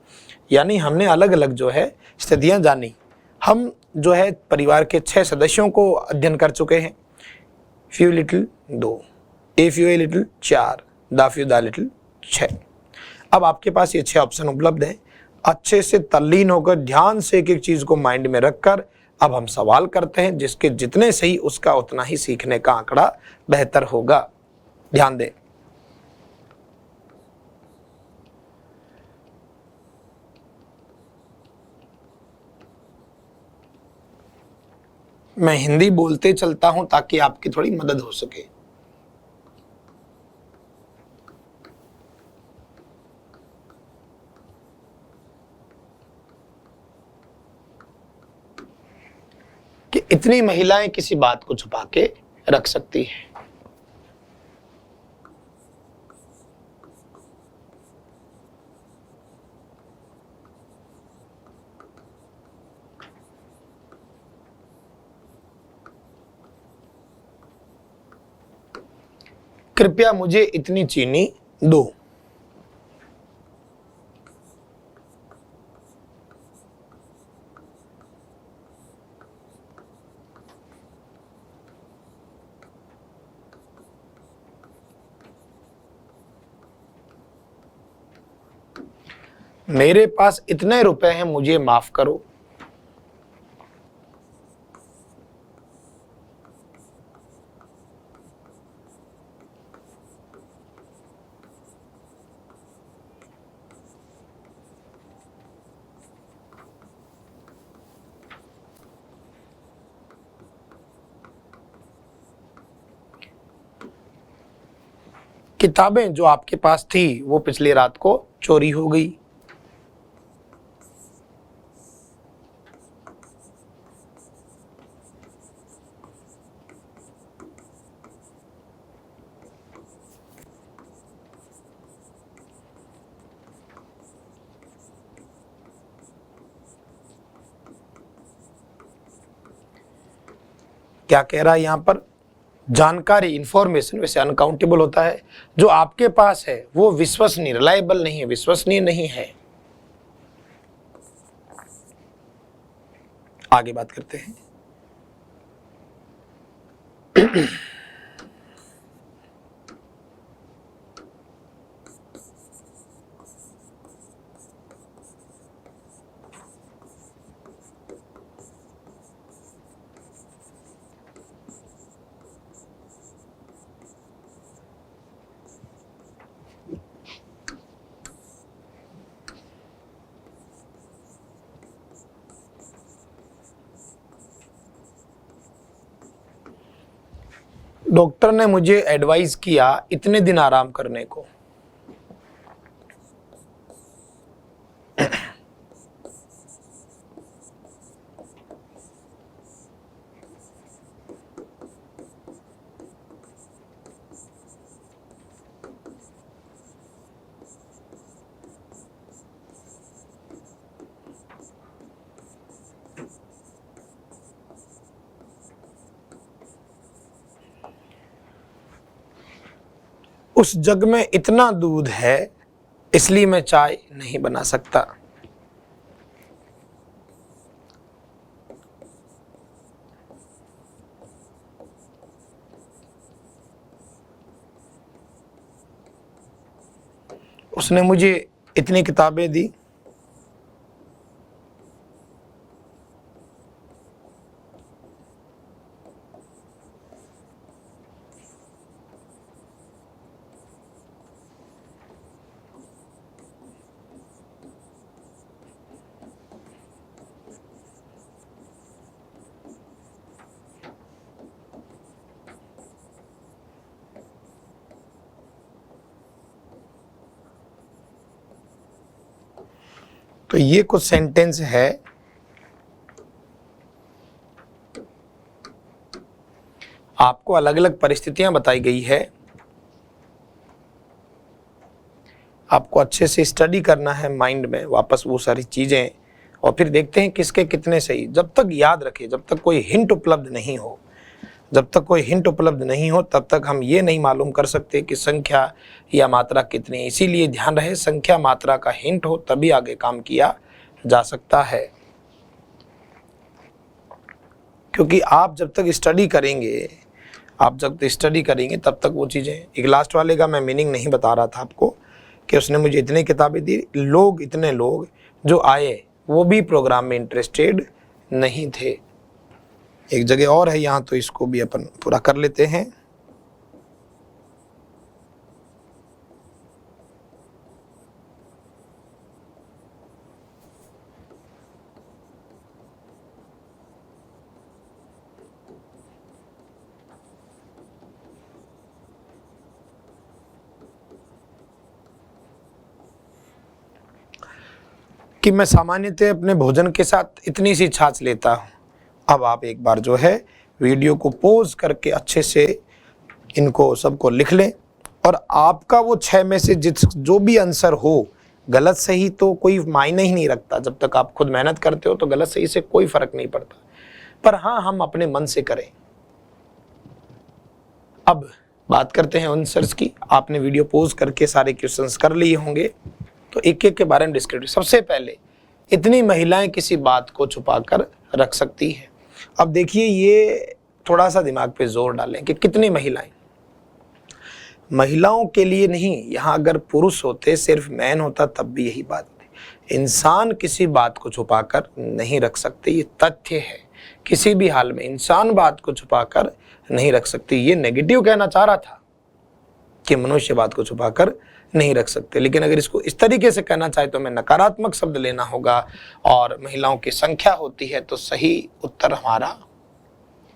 यानी हमने अलग अलग जो है स्थितियां जानी। हम जो है परिवार के 6 सदस्यों को अध्ययन कर चुके हैं। Few little 2, a few a little 4, the few the little 6। अब आपके पास ये 6 ऑप्शन उपलब्ध हैं। अच्छे से तल्लीन होकर ध्यान से एक एक चीज को माइंड में रखकर अब हम सवाल करते हैं, जिसके जितने सही उसका उतना ही सीखने का आंकड़ा बेहतर होगा। ध्यान दें। मैं हिंदी बोलते चलता हूं ताकि आपकी थोड़ी मदद हो सके। कि इतनी महिलाएं किसी बात को छुपा के रख सकती हैं। कृपया मुझे इतनी चीनी दो। मेरे पास इतने रुपए हैं, मुझे माफ करो। किताबें जो आपके पास थी वो पिछली रात को चोरी हो गई। क्या कह रहा है यहां पर? जानकारी, इंफॉर्मेशन वैसे अनकाउंटेबल होता है, जो आपके पास है वो विश्वसनीय, रिलायबल नहीं है, विश्वसनीय नहीं है। आगे बात करते हैं। डॉक्टर ने मुझे एडवाइस किया इतने दिन आराम करने को। उस जग में इतना दूध है इसलिए मैं चाय नहीं बना सकता। उसने मुझे इतनी किताबें दी, तो ये कुछ सेंटेंस है। आपको अलग अलग परिस्थितियां बताई गई है, आपको अच्छे से स्टडी करना है माइंड में वापस वो सारी चीजें, और फिर देखते हैं किसके कितने सही। जब तक याद रखें, जब तक कोई हिंट उपलब्ध नहीं हो, जब तक कोई हिंट उपलब्ध नहीं हो तब तक हम ये नहीं मालूम कर सकते कि संख्या या मात्रा कितनी है। इसीलिए ध्यान रहे संख्या मात्रा का हिंट हो तभी आगे काम किया जा सकता है। क्योंकि आप जब तक स्टडी करेंगे, आप जब तक स्टडी करेंगे तब तक वो चीज़ें। एक लास्ट वाले का मैं मीनिंग नहीं बता रहा था आपको कि उसने मुझे इतनी किताबें दी, लोग इतने लोग जो आए वो भी प्रोग्राम में इंटरेस्टेड नहीं थे। एक जगह और है यहाँ, तो इसको भी अपन पूरा कर लेते हैं। कि मैं सामान्यतः अपने भोजन के साथ इतनी सी छाछ लेता हूँ। अब आप एक बार जो है वीडियो को पॉज करके अच्छे से इनको सबको लिख लें, और आपका वो 6 में से जो भी आंसर हो, गलत सही तो कोई मायने ही नहीं रखता। जब तक आप खुद मेहनत करते हो तो गलत सही से कोई फर्क नहीं पड़ता, पर हाँ हम अपने मन से करें। अब बात करते हैं आंसर्स की। आपने वीडियो पॉज करके सारे क्वेश्चंस कर लिए होंगे, तो एक एक के बारे में डिस्कस। सबसे पहले, इतनी महिलाएं किसी बात को छुपाकर रख सकती हैं। अब देखिए, ये थोड़ा सा दिमाग पे जोर डालें कि कितनी महिलाएं। महिलाओं के लिए नहीं, यहाँ अगर पुरुष होते, सिर्फ मैन होता तब भी यही बात होती। इंसान किसी बात को छुपाकर नहीं रख सकते, ये तथ्य है। किसी भी हाल में इंसान बात को छुपाकर नहीं रख सकते। ये नेगेटिव कहना चाह रहा था कि मनुष्य बात को छुपाकर नहीं रख सकते, लेकिन अगर इसको इस तरीके से कहना चाहे तो हमें नकारात्मक शब्द लेना होगा, और महिलाओं की संख्या होती है, तो सही उत्तर हमारा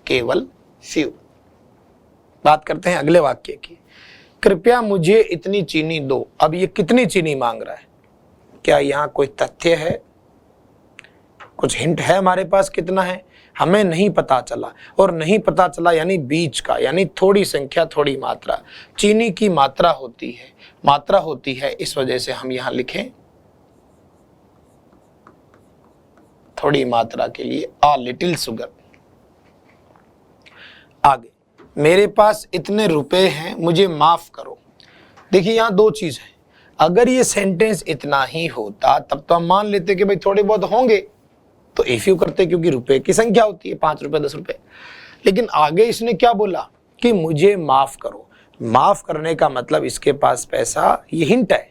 केवल फ्यू। बात करते हैं अगले वाक्य की। कृपया मुझे इतनी चीनी दो। अब ये कितनी चीनी मांग रहा है? क्या यहाँ कोई तथ्य है, कुछ हिंट है हमारे पास? कितना है हमें नहीं पता चला, और नहीं पता चला यानी बीच का, यानी थोड़ी संख्या थोड़ी मात्रा। चीनी की मात्रा होती है, मात्रा होती है, इस वजह से हम यहां लिखें थोड़ी मात्रा के लिए अ लिटिल शुगर। आगे, मेरे पास इतने रुपए हैं, मुझे माफ करो। देखिए यहां दो चीज है। अगर ये सेंटेंस इतना ही होता तब तो हम मान लेते कि भाई थोड़े बहुत होंगे, तो इफ यू करते, क्योंकि रुपए की संख्या होती है, 5 रुपए 10 रुपए। लेकिन आगे इसने क्या बोला कि मुझे माफ करो। माफ करने का मतलब इसके पास पैसा, ये हिंट है।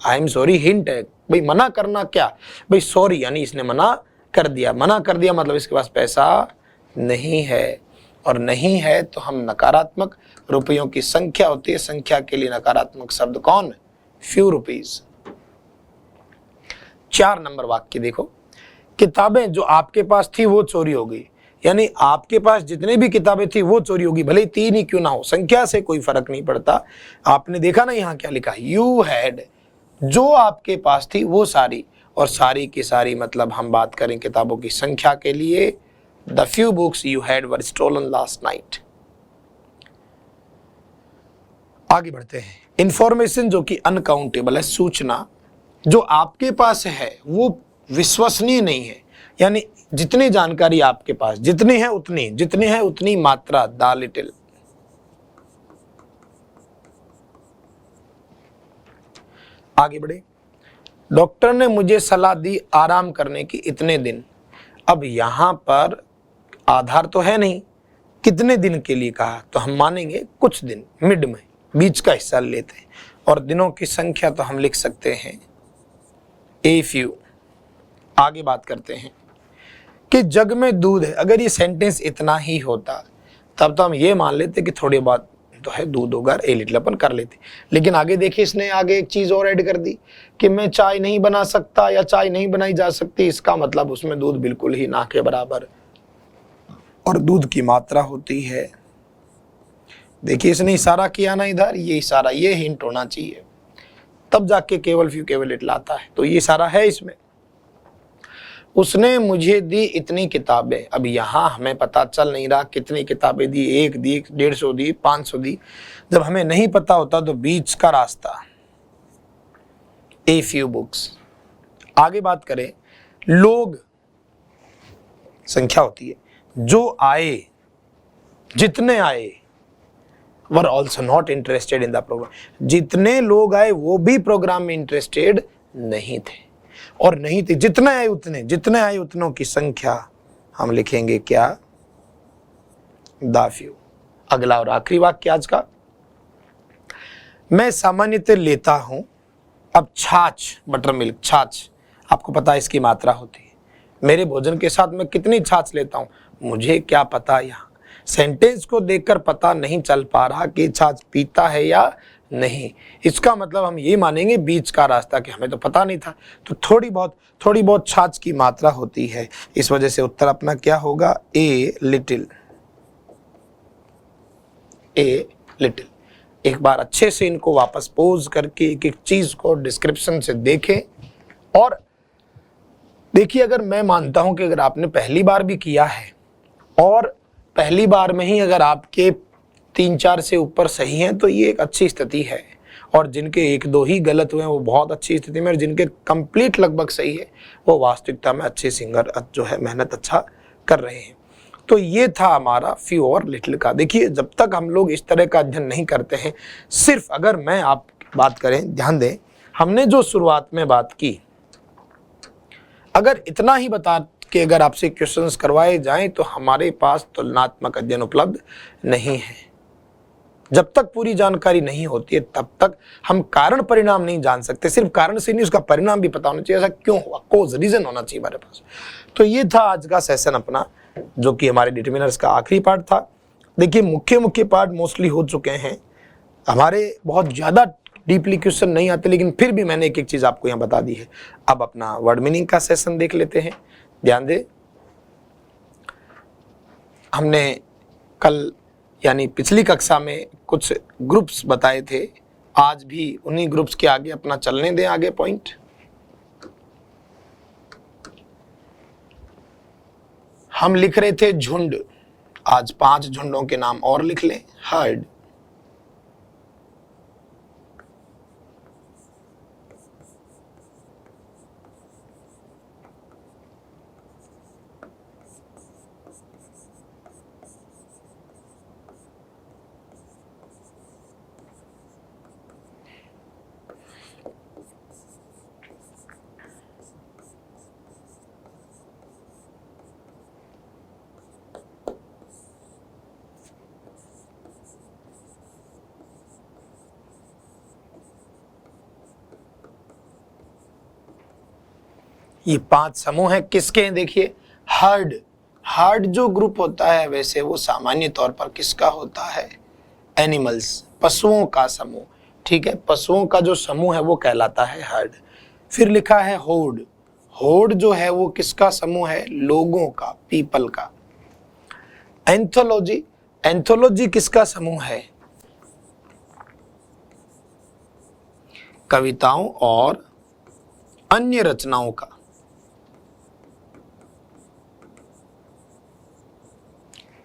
आई एम सॉरी हिंट है। भाई मना करना क्या, भाई सॉरी यानी इसने मना कर दिया। मना कर दिया मतलब इसके पास पैसा नहीं है, और नहीं है तो हम नकारात्मक, रुपयों की संख्या होती है, संख्या के लिए नकारात्मक शब्द कौन? Few rupees. 4 नंबर वाक्य देखो। किताबें जो आपके पास थी वो चोरी हो गई। यानी आपके पास जितनी भी किताबें थी वो चोरी होगी, भले ही 3 ही क्यों ना हो, संख्या से कोई फर्क नहीं पड़ता। आपने देखा ना यहाँ क्या लिखा, यू हैड, जो आपके पास थी वो सारी, और सारी की सारी मतलब हम बात करें किताबों की संख्या के लिए, the few books you had were stolen last night. आगे बढ़ते हैं। इंफॉर्मेशन जो कि अनकाउंटेबल है, सूचना जो आपके पास है वो विश्वसनीय नहीं है, यानी जितनी जानकारी आपके पास जितनी है उतनी मात्रा, द लिटिल। आगे बढ़े। डॉक्टर ने मुझे सलाह दी आराम करने की इतने दिन। अब यहां पर आधार तो है नहीं, कितने दिन के लिए कहा, तो हम मानेंगे कुछ दिन, मिड में, बीच का हिस्सा लेते हैं, और दिनों की संख्या तो हम लिख सकते हैं ए फ्यू। आगे बात करते हैं कि जग में दूध है। अगर ये सेंटेंस इतना ही होता तब तो हम ये मान लेते कि थोड़ी बात तो है, दूध होगा, ए लिटिल अपन कर लेते। लेकिन आगे देखिए, इसने आगे एक चीज और ऐड कर दी कि मैं चाय नहीं बना सकता या चाय नहीं बनाई जा सकती। इसका मतलब उसमें दूध बिल्कुल ही ना के बराबर, और दूध की मात्रा होती है। देखिए इसने इशारा किया ना इधर, ये इशारा, ये हिंट होना चाहिए, तब जाके केवल फ्यू केवल लिटिल आता है। तो ये इशारा है इसमें। उसने मुझे दी इतनी किताबें। अब यहां हमें पता चल नहीं रहा कितनी किताबें दी, 1 दी, 150 दी, 500 दी। जब हमें नहीं पता होता तो बीच का रास्ता, ए फ्यू बुक्स। आगे बात करें, लोग संख्या होती है, जो आए, जितने आए, were also not interested in the programme. जितने लोग आए वो भी प्रोग्राम में इंटरेस्टेड नहीं थे, और नहीं थे, जितने आए उतनों की संख्या हम लिखेंगे क्या, द फ्यू। अगला और आखिरी वाक्य आज का, मैं सामान्यतः लेता हूं। अब छाछ, बटर मिल्क, छाछ, आपको पता है इसकी मात्रा होती है। मेरे भोजन के साथ मैं कितनी छाछ लेता हूं, मुझे क्या पता। यहाँ सेंटेंस को देखकर पता नहीं चल पा रहा कि छाछ पीता है या नहीं। इसका मतलब हम ये मानेंगे बीच का रास्ता, कि हमें तो पता नहीं था, तो थोड़ी बहुत छाछ की मात्रा होती है। इस वजह से उत्तर अपना क्या होगा, ए लिटिल। A little. एक बार अच्छे से इनको वापस पोज करके एक एक चीज को डिस्क्रिप्शन से देखें, और देखिए अगर मैं मानता हूं कि अगर आपने पहली बार भी किया है और पहली बार में ही अगर आपके 3-4 से ऊपर सही हैं तो ये एक अच्छी स्थिति है, और जिनके 1-2 ही गलत हुए हैं वो बहुत अच्छी स्थिति में, और जिनके कंप्लीट लगभग सही है वो वास्तविकता में अच्छे सिंगर जो है मेहनत अच्छा कर रहे हैं। तो ये था हमारा फ्यू और लिटिल का। देखिए जब तक हम लोग इस तरह का अध्ययन नहीं करते हैं, सिर्फ अगर मैं आप बात करें, ध्यान दें, हमने जो शुरुआत में बात की, अगर इतना ही बता कि अगर आपसे क्वेश्चंस करवाए जाएं तो हमारे पास तुलनात्मक अध्ययन उपलब्ध नहीं है। जब तक पूरी जानकारी नहीं होती है तब तक हम कारण परिणाम नहीं जान सकते। सिर्फ कारण से नहीं, उसका परिणाम भी पता होना चाहिए, ऐसा क्यों हुआ, कोज रीजन होना चाहिए हमारे पास। तो ये था आज का सेशन अपना, जो कि हमारे डिटरमिनर्स का आखिरी पार्ट था। देखिए मुख्य पार्ट मोस्टली हो चुके हैं हमारे, बहुत ज्यादा डीपली क्वेश्चन नहीं आते, लेकिन फिर भी मैंने एक चीज आपको यहाँ बता दी है। अब अपना वर्ड मीनिंग का सेशन देख लेते हैं। ध्यान दे, हमने कल यानी पिछली कक्षा में कुछ ग्रुप्स बताए थे, आज भी उन्हीं ग्रुप्स के आगे अपना चलने दें आगे पॉइंट। हम लिख रहे थे झुंड, आज 5 झुंडों के नाम और लिख लें। हर्ड, ये 5 समूह हैं, किसके हैं देखिए। हर्ड जो ग्रुप होता है वैसे वो सामान्य तौर पर किसका होता है, एनिमल्स, पशुओं का समूह। ठीक है, पशुओं का जो समूह है वो कहलाता है हर्ड। फिर लिखा है होड, होड जो है वो किसका समूह है, लोगों का, पीपल का। एंथोलॉजी, एंथोलॉजी किसका समूह है? कविताओं और अन्य रचनाओं का।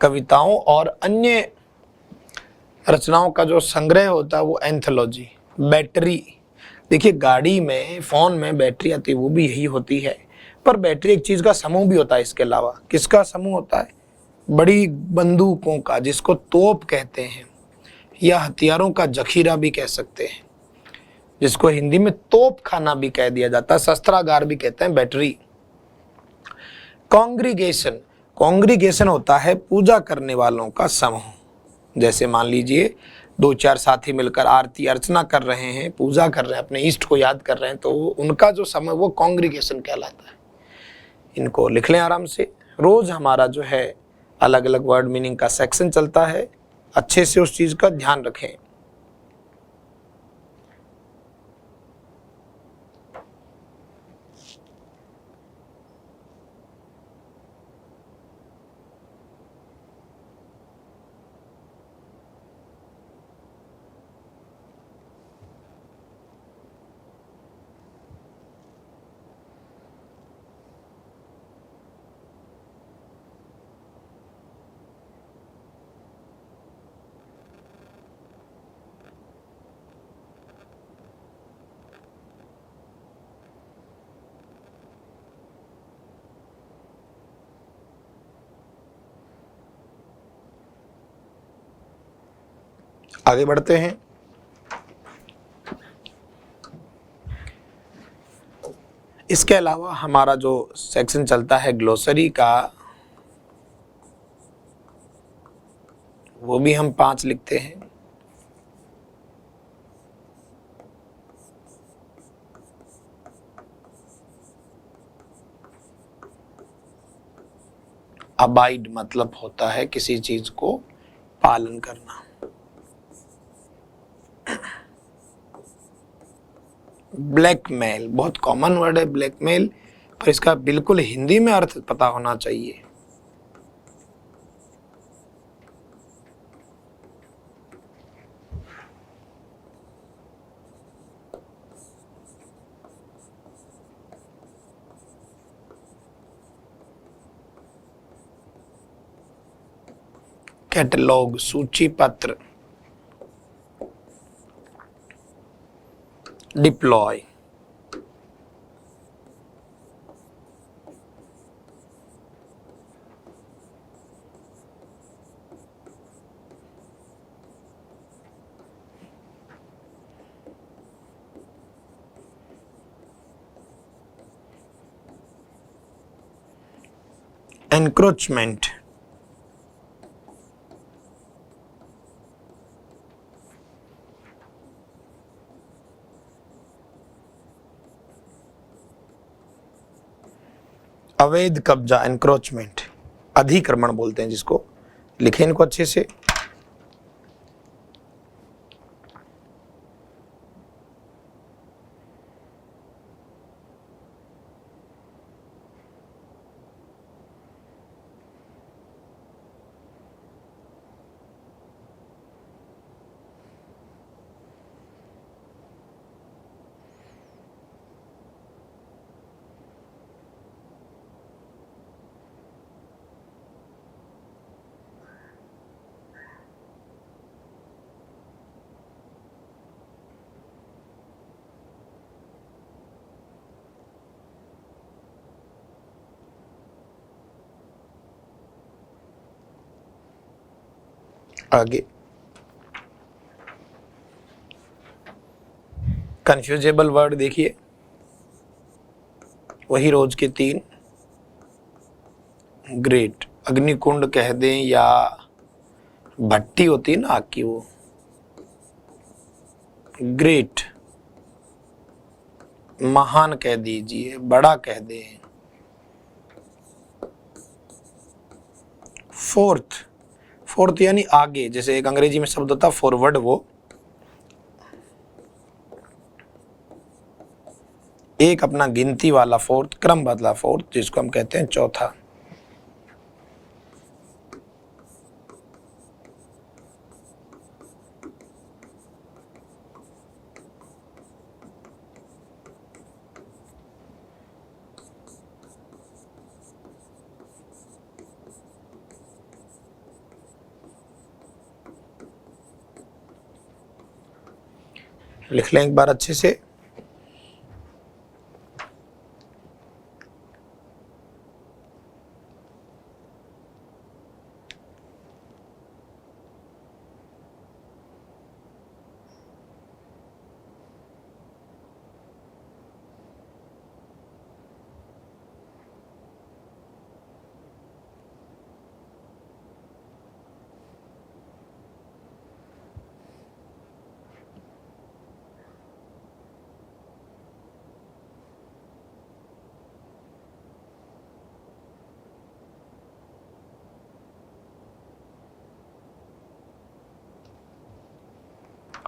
कविताओं और अन्य रचनाओं का जो संग्रह होता है वो एंथोलॉजी। बैटरी, देखिए गाड़ी में, फोन में बैटरी आती है वो भी यही होती है, पर बैटरी एक चीज का समूह भी होता है। इसके अलावा किसका समूह होता है? बड़ी बंदूकों का, जिसको तोप कहते हैं, या हथियारों का जखीरा भी कह सकते हैं, जिसको हिंदी में तोप खाना भी कह दिया जाता है, शस्त्रागार भी कहते हैं बैटरी। कांग्रीगेशन, कांग्रीगेशन होता है पूजा करने वालों का समूह। जैसे मान लीजिए 2-4 साथी मिलकर आरती अर्चना कर रहे हैं, पूजा कर रहे हैं, अपने इष्ट को याद कर रहे हैं, तो उनका जो समूह वो कांग्रीगेशन कहलाता है। इनको लिख लें आराम से। रोज हमारा जो है अलग अलग वर्ड मीनिंग का सेक्शन चलता है, अच्छे से उस चीज का ध्यान रखें। आगे बढ़ते हैं। इसके अलावा हमारा जो सेक्शन चलता है ग्लोसरी का, वो भी हम 5 लिखते हैं। अबाइड मतलब होता है किसी चीज को पालन करना। ब्लैकमेल बहुत कॉमन वर्ड है ब्लैकमेल, पर इसका बिल्कुल हिंदी में अर्थ पता होना चाहिए। कैटलॉग सूची पत्र। डिप्लॉय, एनक्रोचमेंट, अवैध कब्जा, एनक्रोचमेंट, अधिक्रमण बोलते हैं जिसको। लिखें इनको अच्छे से। आगे कंफ्यूजेबल वर्ड देखिए, वही रोज के 3। ग्रेट, अग्निकुंड कह दें या भट्टी होती है ना आग की, वो ग्रेट। महान कह दीजिए, बड़ा कह दें। फोर्थ, फोर्थ यानी आगे, जैसे एक अंग्रेजी में शब्द होता है फॉरवर्ड, वो एक अपना गिनती वाला फोर्थ, क्रम बदला फोर्थ, जिसको हम कहते हैं चौथा। लिख लें एक बार अच्छे से।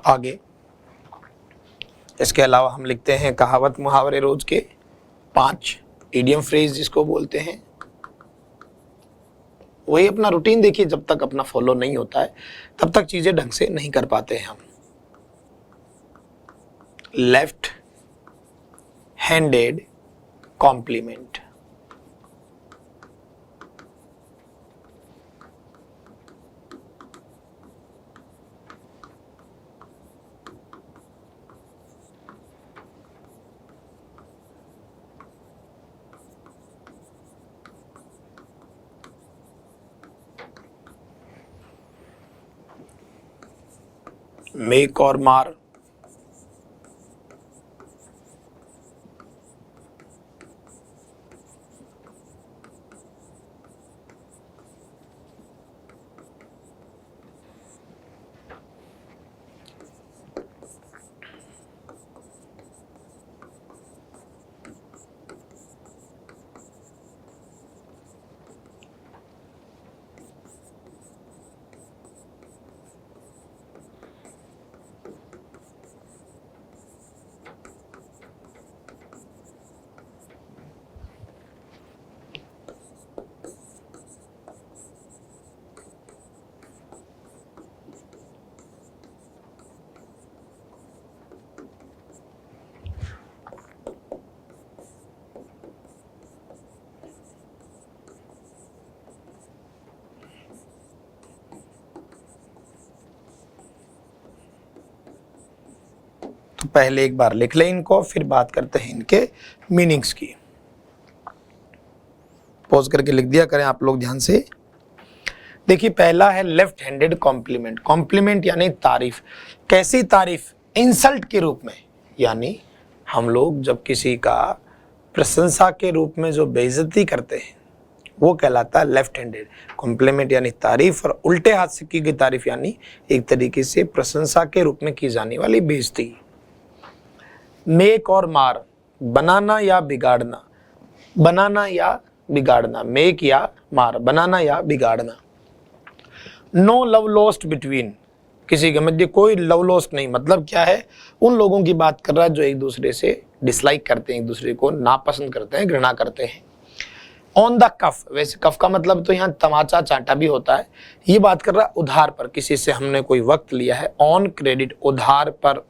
आगे इसके अलावा हम लिखते हैं कहावत मुहावरे रोज के 5 इडियम फ्रेज जिसको बोलते हैं। वही अपना रूटीन देखिए, जब तक अपना फॉलो नहीं होता है तब तक चीजें ढंग से नहीं कर पाते हैं हम। लेफ्ट हैंडेड कॉम्प्लीमेंट, मेक और मार, तो पहले एक बार लिख लें इनको, फिर बात करते हैं इनके मीनिंग्स की। पॉज करके लिख दिया करें आप लोग ध्यान से। देखिए पहला है लेफ्ट हैंडेड कॉम्प्लीमेंट। कॉम्प्लीमेंट यानी तारीफ। कैसी तारीफ? इंसल्ट के रूप में, यानी हम लोग जब किसी का प्रशंसा के रूप में जो बेइज्जती करते हैं वो कहलाता है लेफ्ट हैंडेड कॉम्प्लीमेंट, यानी तारीफ। और उल्टे हाथ से की गई तारीफ यानी एक तरीके से प्रशंसा के रूप में की जाने वाली बेइज्जती। मेक और मार, बनाना या बिगाड़ना, बनाना या बिगाड़ना, मेक या मार, बनाना या बिगाड़ना। नो लव लॉस्ट बिटवीन, किसी के मध्य कोई लव लॉस्ट नहीं। मतलब क्या है? उन लोगों की बात कर रहा है जो एक दूसरे से डिसलाइक करते हैं, एक दूसरे को नापसंद करते हैं, घृणा करते हैं। ऑन द कफ, वैसे कफ का मतलब तो यहाँ तमाचा चाटा भी होता है। ये बात कर रहा है उधार पर, किसी से हमने कोई वक्त लिया है। ऑन क्रेडिट, उधार पर।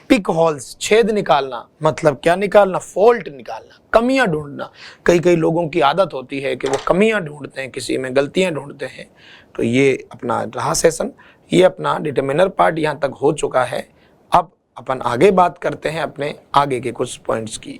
पिक होल्स, छेद निकालना, मतलब क्या निकालना? फॉल्ट निकालना, कमियां ढूंढना। कई लोगों की आदत होती है कि वो कमियां ढूंढते हैं, किसी में गलतियां ढूंढते हैं। तो ये अपना रहा सेशन, ये अपना डिटर्मिनर पार्ट यहाँ तक हो चुका है। अब अपन आगे बात करते हैं अपने आगे के कुछ पॉइंट्स की।